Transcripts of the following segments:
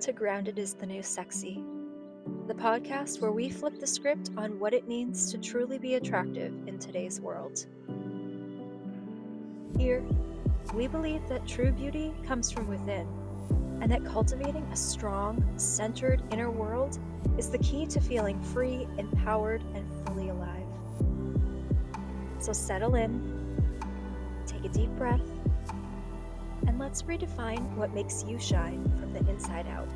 to Grounded is the New Sexy, the podcast where we flip the script on what it means to truly be attractive in today's world. Here, we believe that true beauty comes from within, and that cultivating a strong, centered inner world is the key to feeling free, empowered, and fully alive. So settle in, take a deep breath, and let's redefine what makes you shine from the inside out.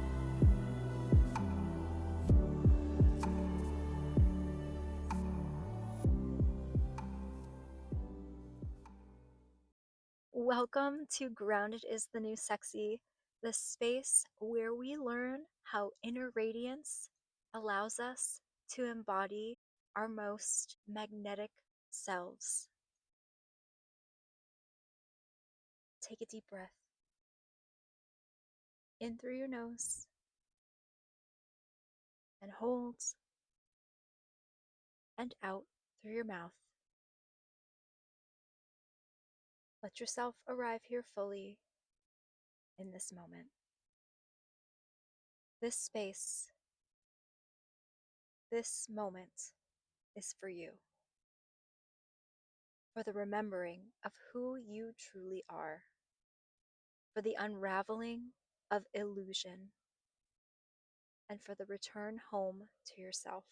Welcome to Grounded is the New Sexy, the space where we learn how inner radiance allows us to embody our most magnetic selves. Take a deep breath in through your nose and hold, and out through your mouth. Let yourself arrive here fully in this moment. This space, this moment is for you, for the remembering of who you truly are, for the unraveling of illusion, and for the return home to yourself.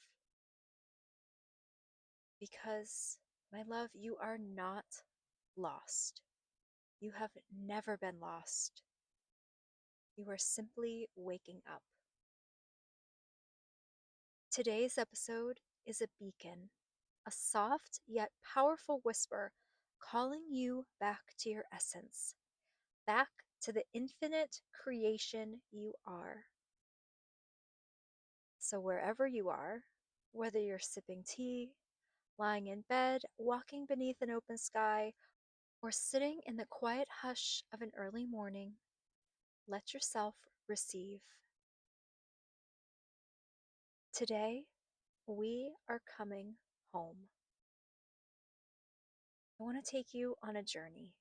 Because, my love, you are not lost. You have never been lost. You are simply waking up. Today's episode is a beacon, a soft yet powerful whisper calling you back to your essence, back to the infinite creation you are. So wherever you are, whether you're sipping tea, lying in bed, walking beneath an open sky, or sitting in the quiet hush of an early morning, let yourself receive. Today, we are coming home. I want to take you on a journey,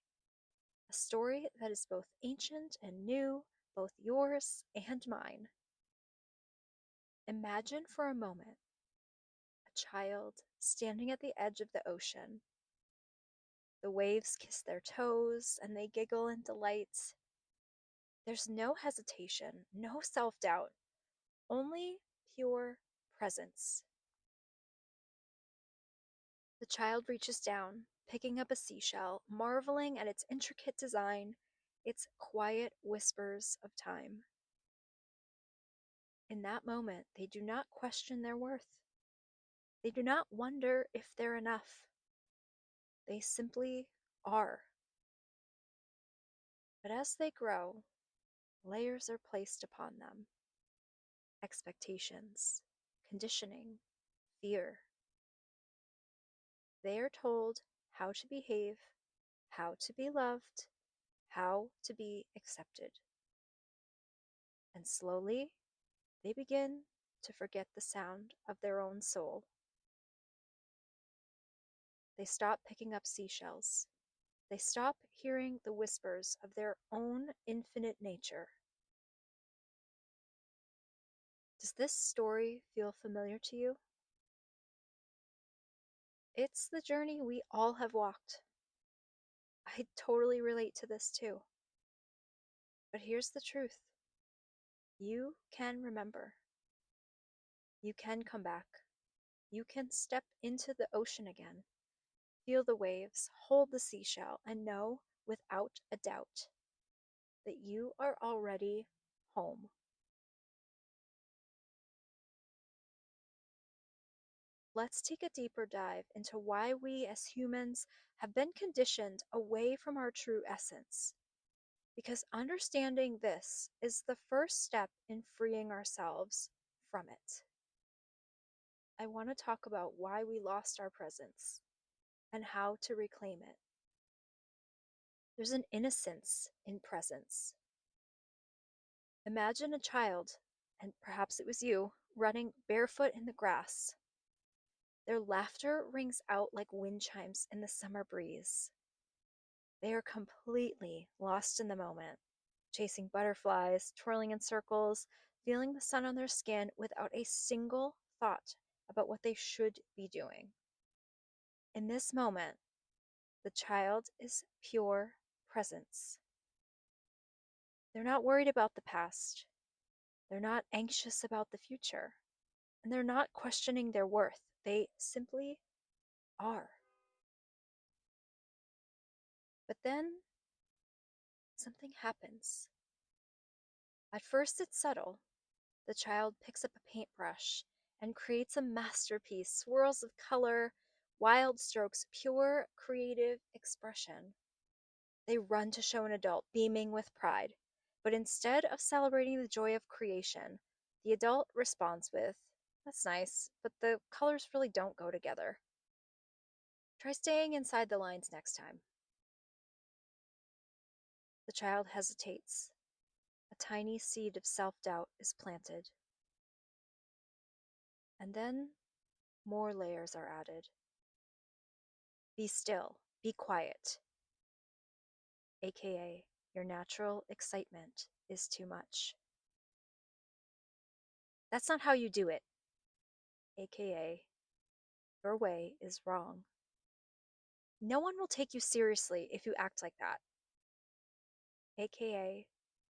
a story that is both ancient and new, both yours and mine. Imagine for a moment a child standing at the edge of the ocean. The waves kiss their toes and they giggle in delight. There's no hesitation, no self-doubt, only pure presence. The child reaches down, picking up a seashell, marveling at its intricate design, its quiet whispers of time. In that moment, they do not question their worth. They do not wonder if they're enough. They simply are. But as they grow, layers are placed upon them. Expectations, conditioning, fear. They are told how to behave, how to be loved, how to be accepted. And slowly, they begin to forget the sound of their own soul. They stop picking up seashells. They stop hearing the whispers of their own infinite nature. Does this story feel familiar to you? It's the journey we all have walked. I totally relate to this too. But here's the truth. You can remember. You can come back. You can step into the ocean again. Feel the waves, hold the seashell, and know without a doubt that you are already home. Let's take a deeper dive into why we as humans have been conditioned away from our true essence. Because understanding this is the first step in freeing ourselves from it. I want to talk about why we lost our presence and how to reclaim it. There's an innocence in presence. Imagine a child, and perhaps it was you, running barefoot in the grass. Their laughter rings out like wind chimes in the summer breeze. They are completely lost in the moment, chasing butterflies, twirling in circles, feeling the sun on their skin without a single thought about what they should be doing. In this moment, the child is pure presence. They're not worried about the past. They're not anxious about the future. And they're not questioning their worth. They simply are. But then something happens. At first, it's subtle. The child picks up a paintbrush and creates a masterpiece, swirls of color, wild strokes, pure creative expression. They run to show an adult, beaming with pride. But instead of celebrating the joy of creation, the adult responds with, "That's nice, but the colors really don't go together. Try staying inside the lines next time." The child hesitates. A tiny seed of self doubt is planted. And then more layers are added. Be still, be quiet, aka your natural excitement is too much. That's not how you do it, aka your way is wrong. No one will take you seriously if you act like that, aka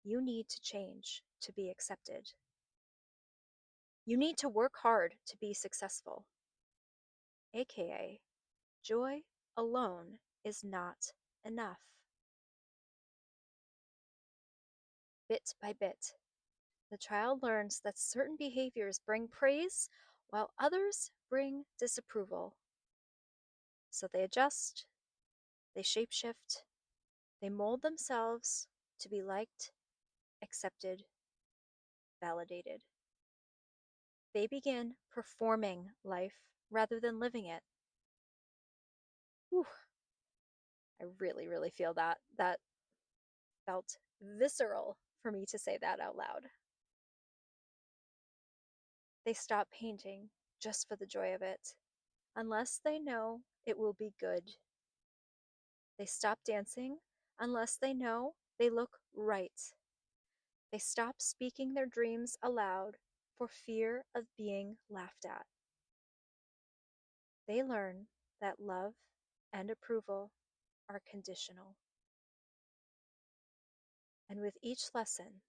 you need to change to be accepted. You need to work hard to be successful, aka joy alone is not enough. Bit by bit, the child learns that certain behaviors bring praise while others bring disapproval. So they adjust, they shapeshift, they mold themselves to be liked, accepted, validated. They begin performing life rather than living it. Whew, I really, really feel that. That felt visceral for me to say that out loud. They stop painting just for the joy of it, unless they know it will be good. They stop dancing unless they know they look right. They stop speaking their dreams aloud for fear of being laughed at. They learn that love and approval are conditional. And with each lesson,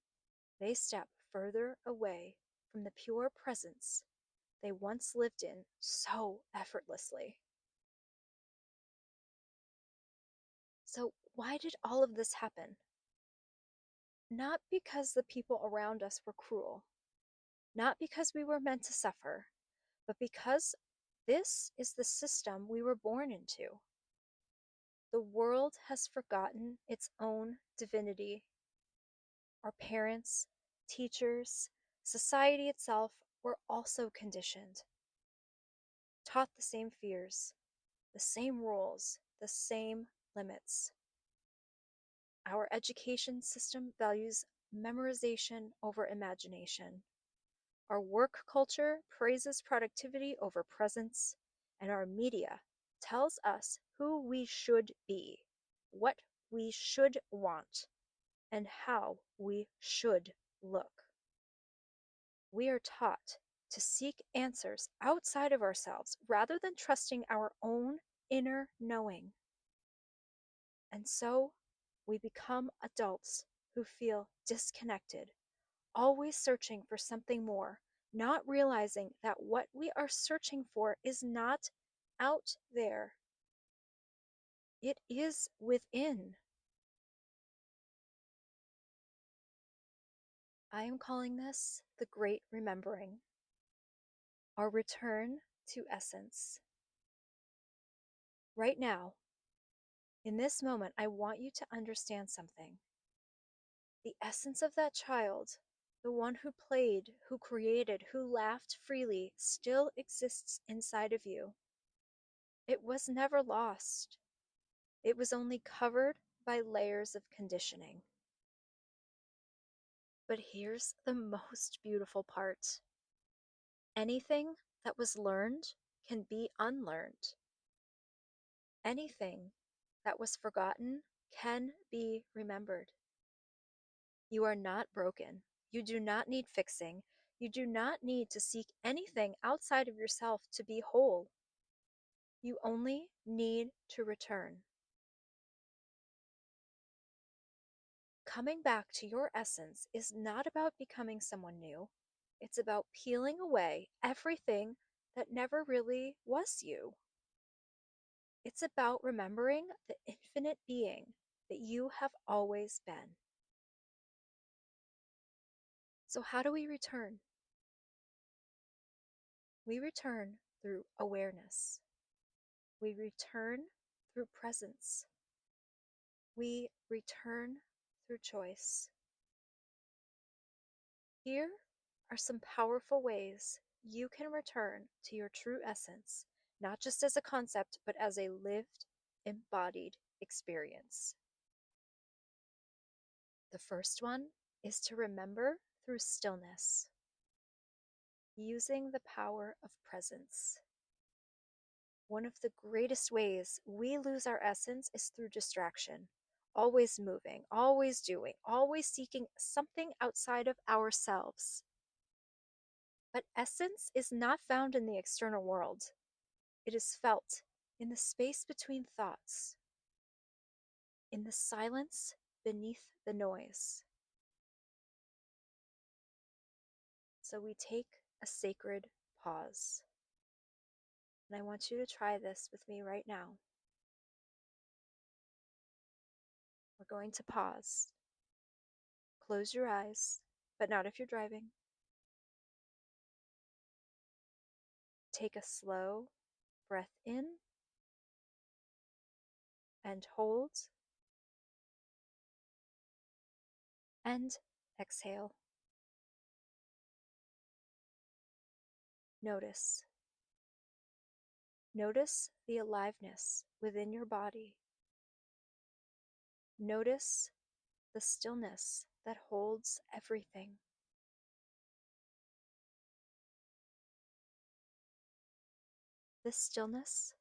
they step further away from the pure presence they once lived in so effortlessly. So, why did all of this happen? Not because the people around us were cruel, not because we were meant to suffer, but because this is the system we were born into. The world has forgotten its own divinity. Our parents, teachers, society itself were also conditioned, taught the same fears, the same rules, the same limits. Our education system values memorization over imagination. Our work culture praises productivity over presence, and our media tells us who we should be, what we should want, and how we should look. We are taught to seek answers outside of ourselves rather than trusting our own inner knowing. And so we become adults who feel disconnected, always searching for something more, not realizing that what we are searching for is not out there. It is within. I am calling this the Great Remembering, our return to essence. Right now, in this moment, I want you to understand something. The essence of that child, the one who played, who created, who laughed freely, still exists inside of you. It was never lost. It was only covered by layers of conditioning. But here's the most beautiful part. Anything that was learned can be unlearned. Anything that was forgotten can be remembered. You are not broken. You do not need fixing. You do not need to seek anything outside of yourself to be whole. You only need to return. Coming back to your essence is not about becoming someone new. It's about peeling away everything that never really was you. It's about remembering the infinite being that you have always been. So, how do we return? We return through awareness. We return through presence. We return through choice. Here are some powerful ways you can return to your true essence, not just as a concept, but as a lived, embodied experience. The first one is to remember through stillness, using the power of presence. One of the greatest ways we lose our essence is through distraction. Always moving, always doing, always seeking something outside of ourselves. But essence is not found in the external world. It is felt in the space between thoughts, in the silence beneath the noise. So we take a sacred pause. And I want you to try this with me right now. We're going to pause. Close your eyes, but not if you're driving. Take a slow breath in and hold and exhale. Notice. Notice the aliveness within your body. Notice the stillness that holds everything. This stillness,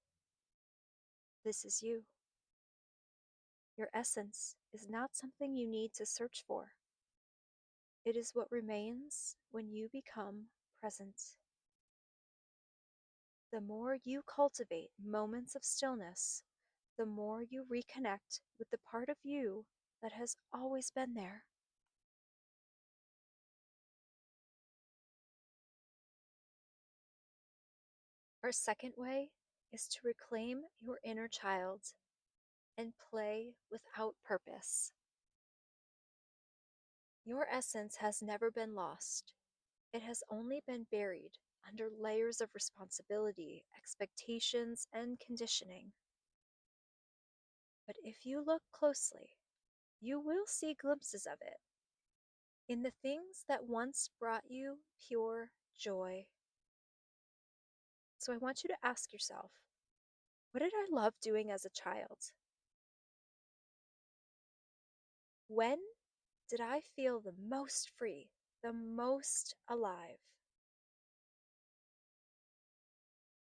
this is you. Your essence is not something you need to search for. It is what remains when you become present. The more you cultivate moments of stillness, the more you reconnect with the part of you that has always been there. Our second way is to reclaim your inner child and play without purpose. Your essence has never been lost. It has only been buried under layers of responsibility, expectations, and conditioning. But if you look closely, you will see glimpses of it in the things that once brought you pure joy. So I want you to ask yourself, what did I love doing as a child? When did I feel the most free, the most alive?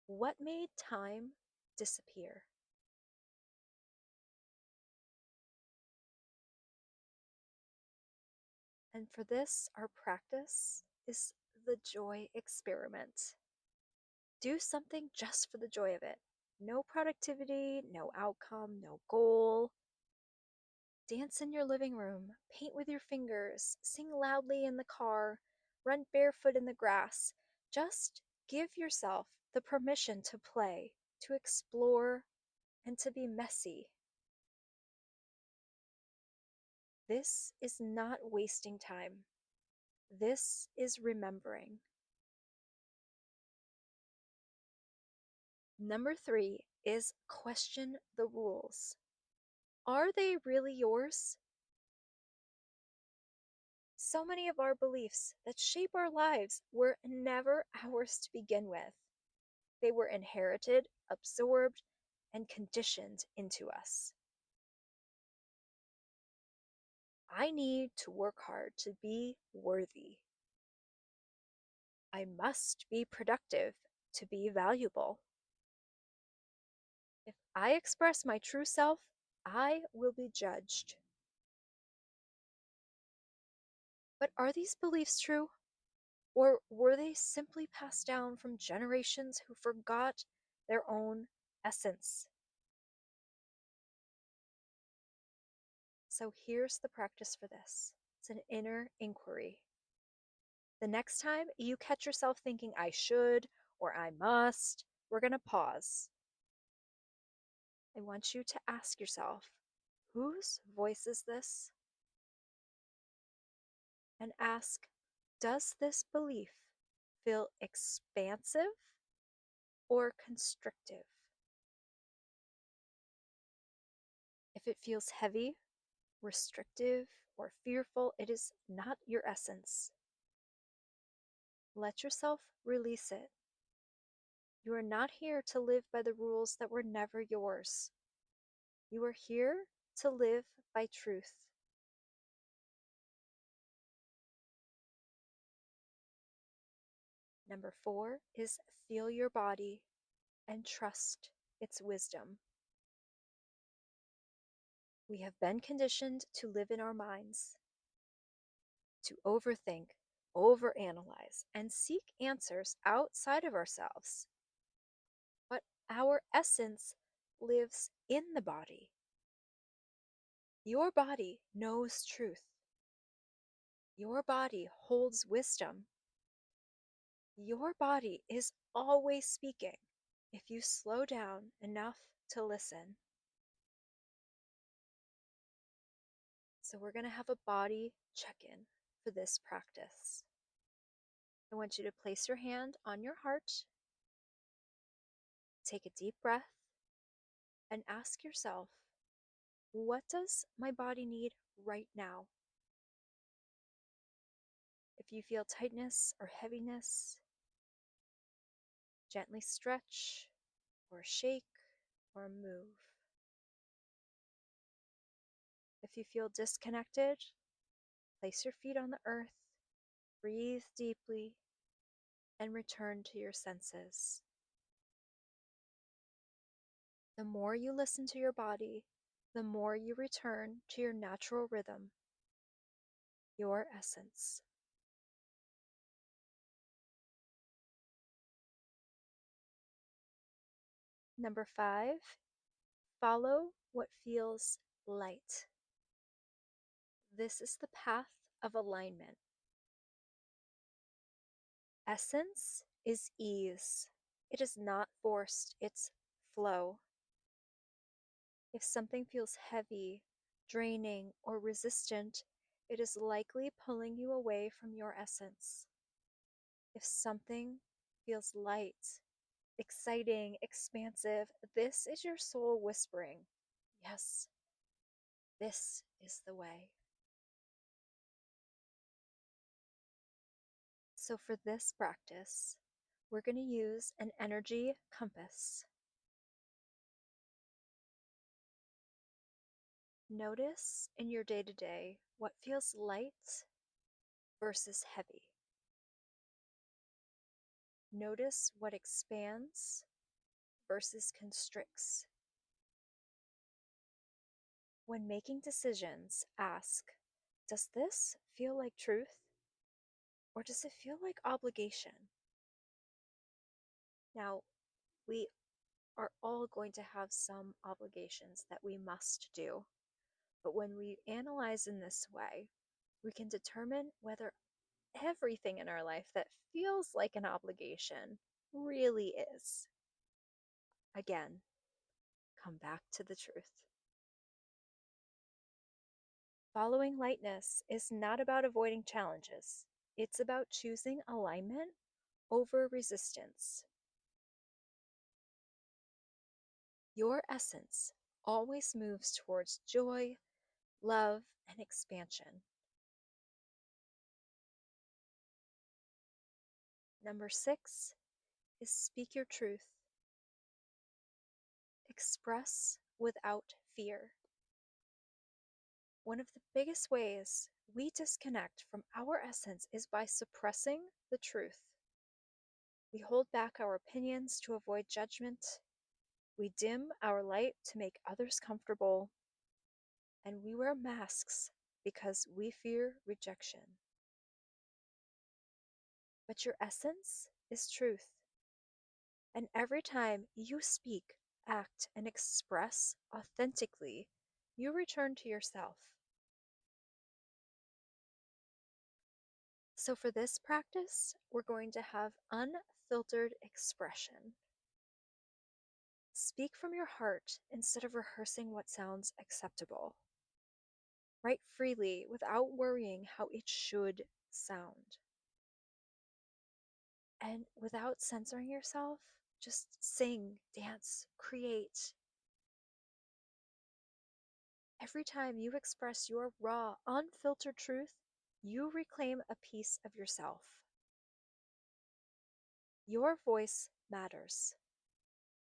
What made time disappear? And for this, our practice is the joy experiment. Do something just for the joy of it. No productivity, no outcome, no goal. Dance in your living room, paint with your fingers, sing loudly in the car, run barefoot in the grass. Just give yourself the permission to play, to explore, and to be messy. This is not wasting time. This is remembering. Number 3 is question the rules. Are they really yours? So many of our beliefs that shape our lives were never ours to begin with. They were inherited, absorbed, and conditioned into us. I need to work hard to be worthy. I must be productive to be valuable. If I express my true self, I will be judged. But are these beliefs true? Or were they simply passed down from generations who forgot their own essence? So here's the practice for this, it's an inner inquiry. The next time you catch yourself thinking, I should or I must, we're going to pause. I want you to ask yourself, whose voice is this? And ask, does this belief feel expansive or constrictive? If it feels heavy, restrictive, or fearful, it is not your essence. Let yourself release it. You are not here to live by the rules that were never yours. You are here to live by truth. Number 4 is feel your body and trust its wisdom. We have been conditioned to live in our minds, to overthink, overanalyze, and seek answers outside of ourselves. But our essence lives in the body. Your body knows truth. Your body holds wisdom. Your body is always speaking if you slow down enough to listen. So we're going to have a body check-in for this practice. I want you to place your hand on your heart, take a deep breath, and ask yourself, what does my body need right now? If you feel tightness or heaviness, gently stretch or shake or move. If you feel disconnected, place your feet on the earth, breathe deeply, and return to your senses. The more you listen to your body, the more you return to your natural rhythm, your essence. Number 5, follow what feels light. This is the path of alignment. Essence is ease. It is not forced, it's flow. If something feels heavy, draining, or resistant, it is likely pulling you away from your essence. If something feels light, exciting, expansive, this is your soul whispering, yes, this is the way. So for this practice, we're going to use an energy compass. Notice in your day-to-day what feels light versus heavy. Notice what expands versus constricts. When making decisions, ask, does this feel like truth? Or does it feel like obligation? Now, we are all going to have some obligations that we must do. But when we analyze in this way, we can determine whether everything in our life that feels like an obligation really is. Again, come back to the truth. Following lightness is not about avoiding challenges. It's about choosing alignment over resistance. Your essence always moves towards joy, love, and expansion. Number 6 is speak your truth. Express without fear. One of the biggest ways we disconnect from our essence is by suppressing the truth. We hold back our opinions to avoid judgment. We dim our light to make others comfortable. And we wear masks because we fear rejection. but your essence is truth. And every time you speak, act, and express authentically, you return to yourself. So, for this practice, we're going to have unfiltered expression. Speak from your heart instead of rehearsing what sounds acceptable. Write freely without worrying how it should sound. And without censoring yourself, just sing, dance, create. Every time you express your raw, unfiltered truth, you reclaim a piece of yourself. Your voice matters.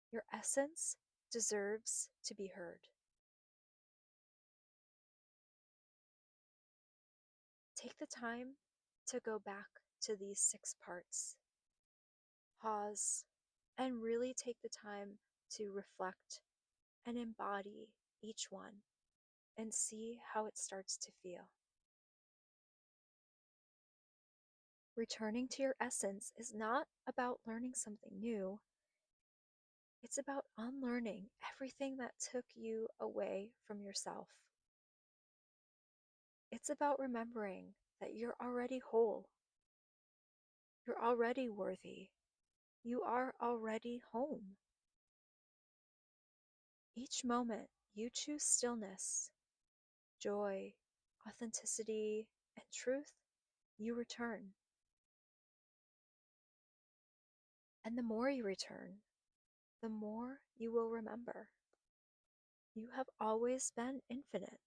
Your essence deserves to be heard. Take the time to go back to these 6 parts. Pause and really take the time to reflect and embody each one and see how it starts to feel. Returning to your essence is not about learning something new. It's about unlearning everything that took you away from yourself. It's about remembering that you're already whole. You're already worthy. You are already home. Each moment you choose stillness, joy, authenticity, and truth, you return. And the more you return, the more you will remember. You have always been infinite.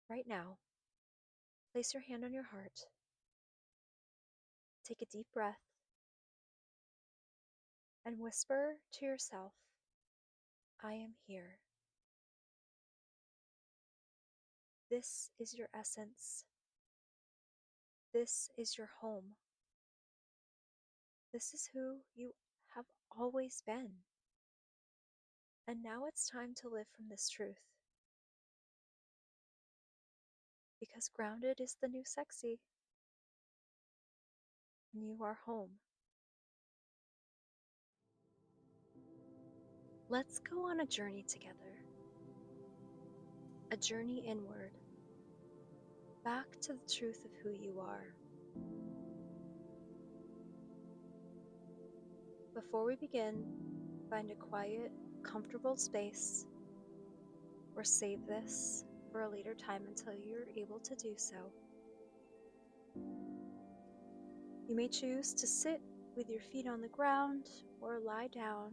Right now, place your hand on your heart. Take a deep breath and whisper to yourself, I am here. This is your essence. This is your home. This is who you have always been. And now it's time to live from this truth. Because grounded is the new sexy. And you are home. Let's go on a journey together. A journey inward. Back to the truth of who you are. Before we begin, find a quiet, comfortable space, or save this for a later time until you're able to do so. You may choose to sit with your feet on the ground or lie down.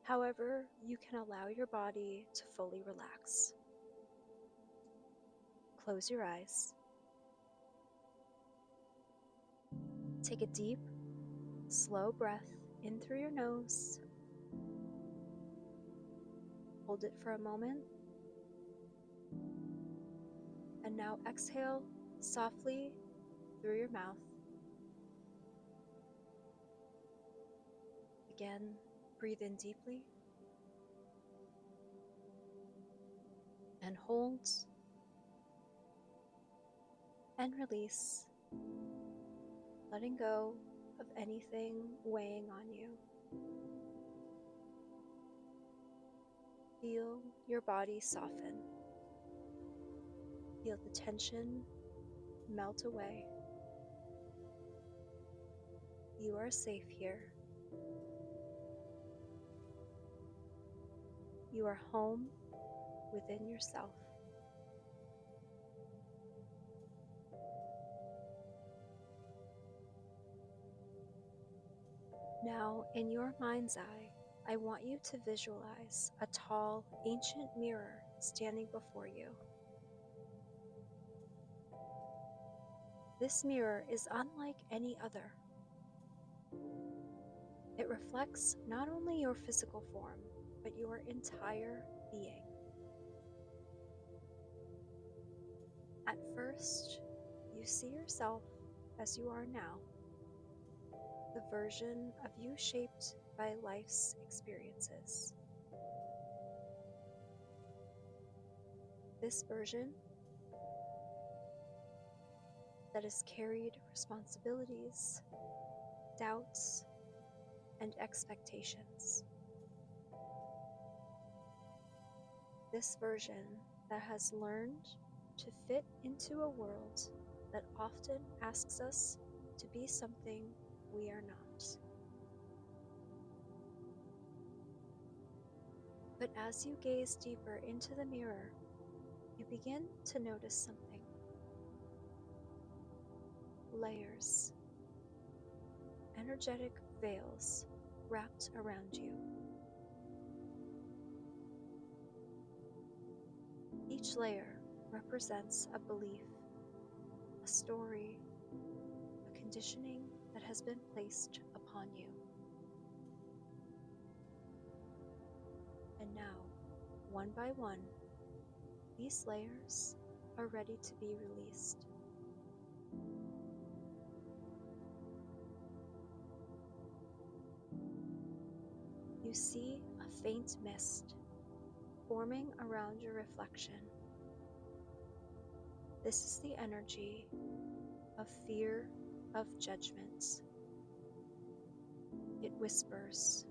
However, you can allow your body to fully relax. Close your eyes. Take a deep, slow breath in through your nose. Hold it for a moment. And now exhale softly through your mouth. Again, breathe in deeply. And hold. And release, letting go of anything weighing on you. Feel your body soften. Feel the tension melt away. You are safe here. You are home within yourself. Now, in your mind's eye, I want you to visualize a tall, ancient mirror standing before you. This mirror is unlike any other. It reflects not only your physical form, but your entire being. At first, you see yourself as you are now, the version of you shaped by life's experiences. This version that has carried responsibilities, doubts, and expectations. This version that has learned to fit into a world that often asks us to be something we are not. But as you gaze deeper into the mirror, you begin to notice something. Layers, energetic veils wrapped around you. Each layer represents a belief, a story, a conditioning that has been placed upon you. And now, one by one, these layers are ready to be released. You see a faint mist forming around your reflection. This is the energy of fear of judgment. It whispers,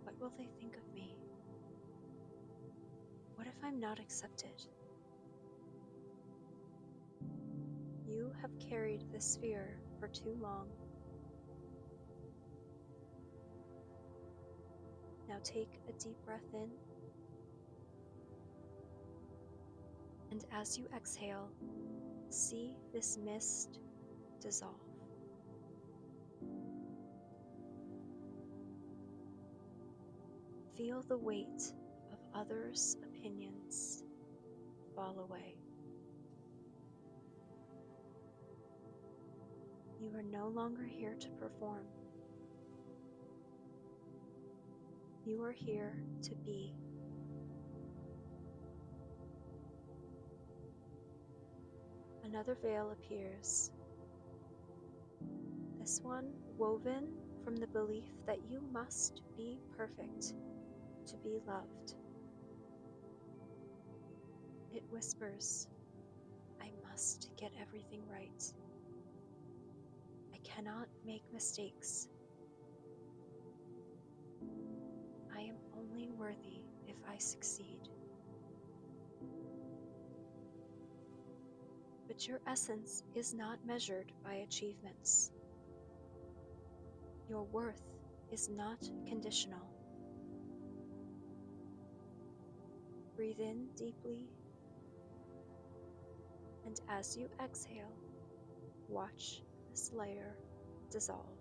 "What will they think of me? What if I'm not accepted?" You have carried this fear for too long. Now take a deep breath in, and as you exhale, see this mist dissolve. Feel the weight of others' opinions fall away. You are no longer here to perform. You are here to be. Another veil appears. This one woven from the belief that you must be perfect to be loved. It whispers, "I must get everything right. I cannot make mistakes. I am only worthy if I succeed." But your essence is not measured by achievements. Your worth is not conditional. Breathe in deeply, and as you exhale, watch this layer dissolve.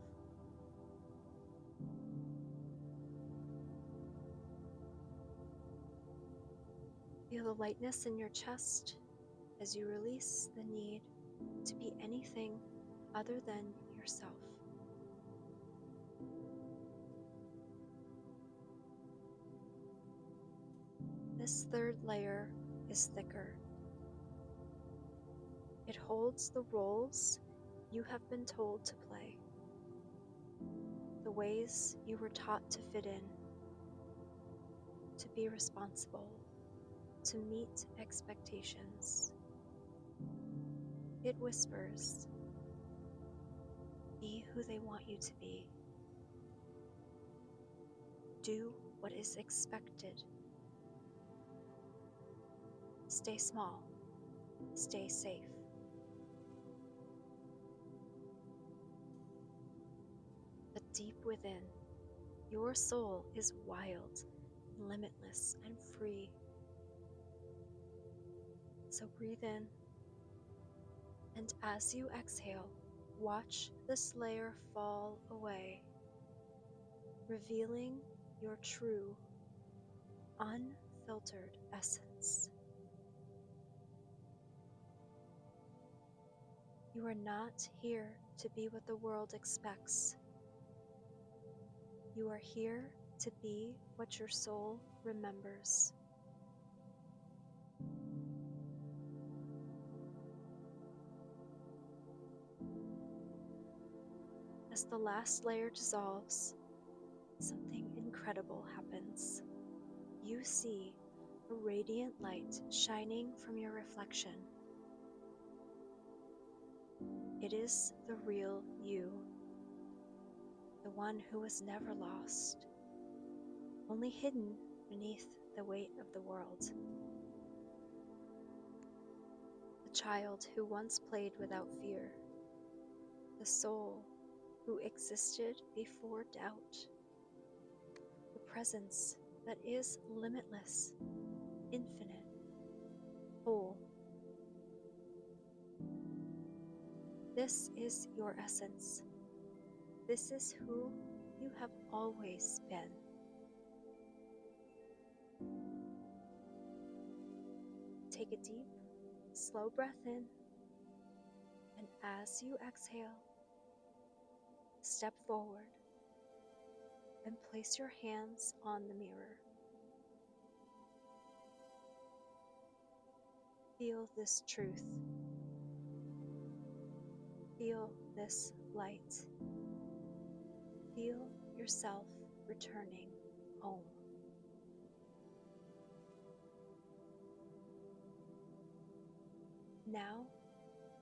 Feel the lightness in your chest as you release the need to be anything other than yourself. This third layer is thicker. It holds the roles you have been told to play, the ways you were taught to fit in, to be responsible, to meet expectations. It whispers, "Be who they want you to be. Do what is expected. Stay small. Stay safe." But deep within, your soul is wild, limitless, and free. So breathe in, and as you exhale, watch this layer fall away, revealing your true, unfiltered essence. You are not here to be what the world expects. You are here to be what your soul remembers. As the last layer dissolves, something incredible happens. You see a radiant light shining from your reflection. It is the real you, the one who was never lost, only hidden beneath the weight of the world. The child who once played without fear, the soul who existed before doubt, the presence that is limitless, infinite, whole. This is your essence. This is who you have always been. Take a deep, slow breath in, and as you exhale, step forward and place your hands on the mirror. Feel this truth. Feel this light. Feel yourself returning home. Now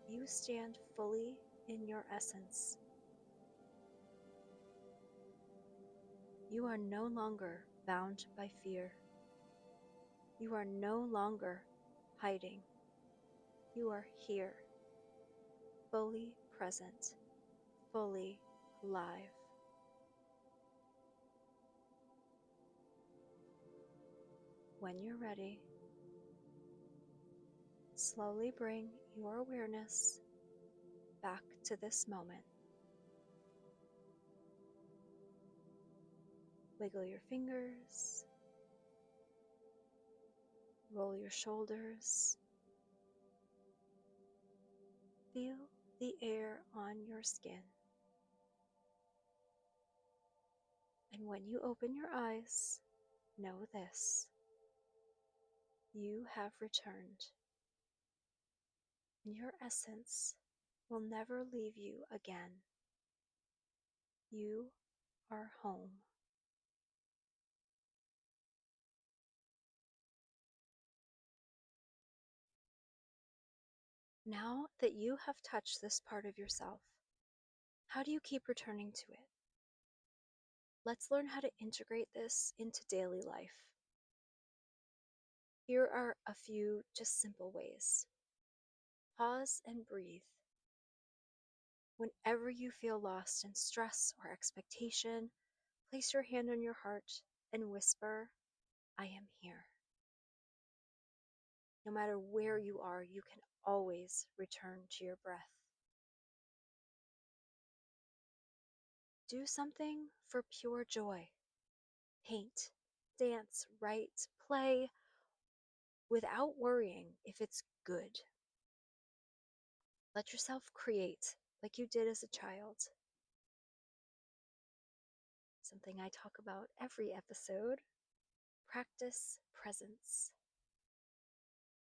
you stand fully in your essence. You are no longer bound by fear. You are no longer hiding. You are here, fully present, fully alive. When you're ready, slowly bring your awareness back to this moment. Wiggle your fingers, roll your shoulders, feel the air on your skin. And when you open your eyes, know this: you have returned, and your essence will never leave you again. You are home. Now that you have touched this part of yourself, how do you keep returning to it? Let's learn how to integrate this into daily life. Here are a few just simple ways. Pause and breathe. Whenever you feel lost in stress or expectation, place your hand on your heart and whisper, "I am here." No matter where you are, you can always return to your breath. Do something for pure joy. Paint, dance, write, play, without worrying if it's good. Let yourself create like you did as a child. Something I talk about every episode. Practice presence.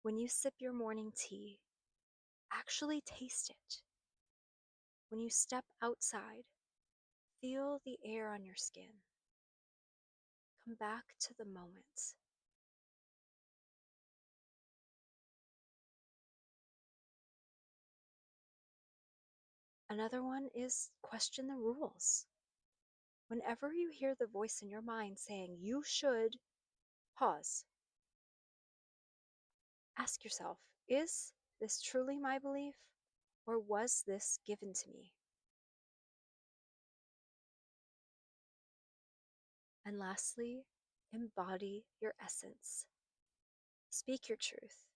When you sip your morning tea, actually taste it. When you step outside, feel the air on your skin. Come back to the moment. Another one is question the rules. Whenever you hear the voice in your mind saying you should, pause. Ask yourself, is this truly my belief, or was this given to me? And lastly, embody your essence. Speak your truth.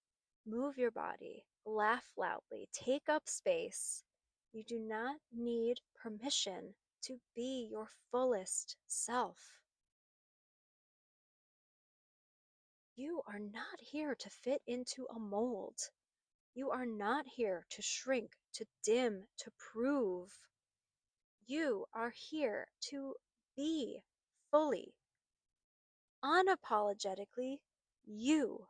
Move your body. Laugh loudly. Take up space. You do not need permission to be your fullest self. You are not here to fit into a mold. You are not here to shrink, to dim, to prove. You are here to be fully, unapologetically you.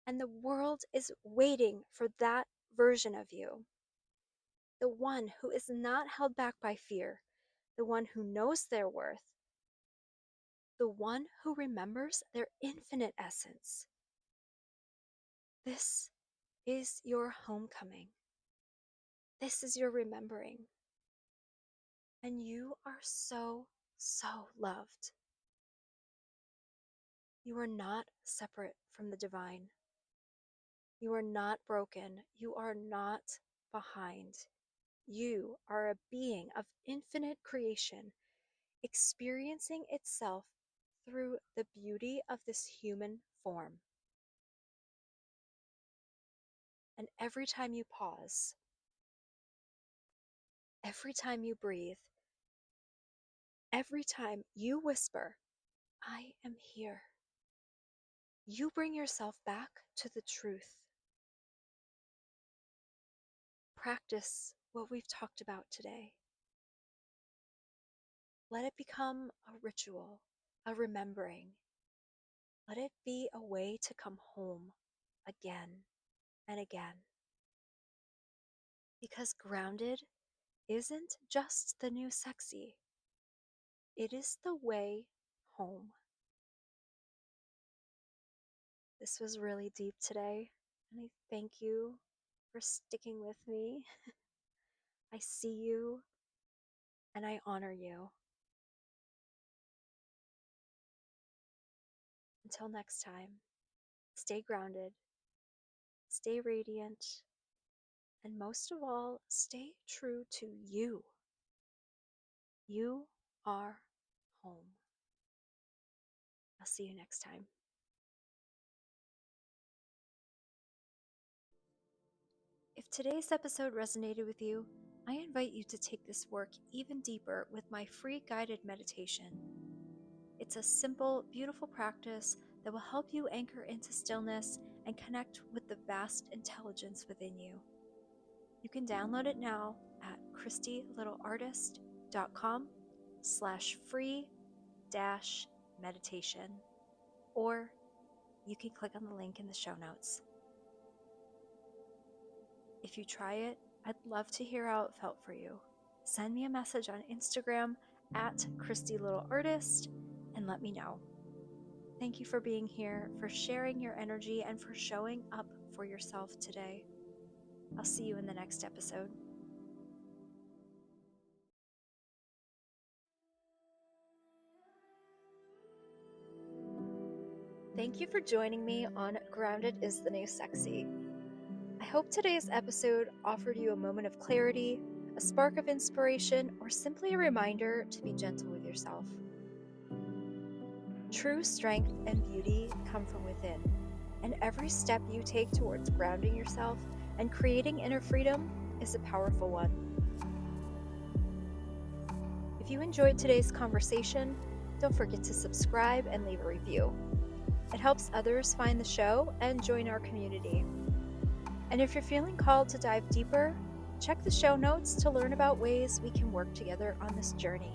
And the world is waiting for that version of you. The one who is not held back by fear, the one who knows their worth, the one who remembers their infinite essence. This is your homecoming. This is your remembering. And you are so, so loved. You are not separate from the divine. You are not broken. You are not behind. You are a being of infinite creation, experiencing itself through the beauty of this human form. And every time you pause, every time you breathe, every time you whisper, I am here, you bring yourself back to the truth. Practice what we've talked about today. Let it become a ritual, a remembering. Let it be a way to come home again and again. Because grounded isn't just the new sexy, it is the way home. This was really deep today, and I thank you for sticking with me. I see you, and I honor you. Until next time, stay grounded, stay radiant, and most of all, stay true to you. You are home. I'll see you next time. If today's episode resonated with you, I invite you to take this work even deeper with my free guided meditation. It's a simple, beautiful practice that will help you anchor into stillness and connect with the vast intelligence within you. You can download it now at christylittleartist.com/free-meditation, or you can click on the link in the show notes. If you try it, I'd love to hear how it felt for you. Send me a message on Instagram at christylittleartist and let me know. Thank you for being here, for sharing your energy, and for showing up for yourself today. I'll see you in the next episode. Thank you for joining me on Grounded is the New Sexy. I hope today's episode offered you a moment of clarity, a spark of inspiration, or simply a reminder to be gentle with yourself. True strength and beauty come from within, and every step you take towards grounding yourself and creating inner freedom is a powerful one. If you enjoyed today's conversation, don't forget to subscribe and leave a review. It helps others find the show and join our community. And if you're feeling called to dive deeper, check the show notes to learn about ways we can work together on this journey.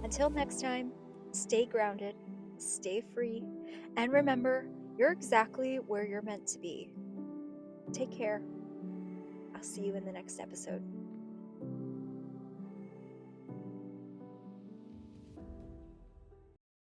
Until next time, stay grounded, stay free, and remember, you're exactly where you're meant to be. Take care. I'll see you in the next episode.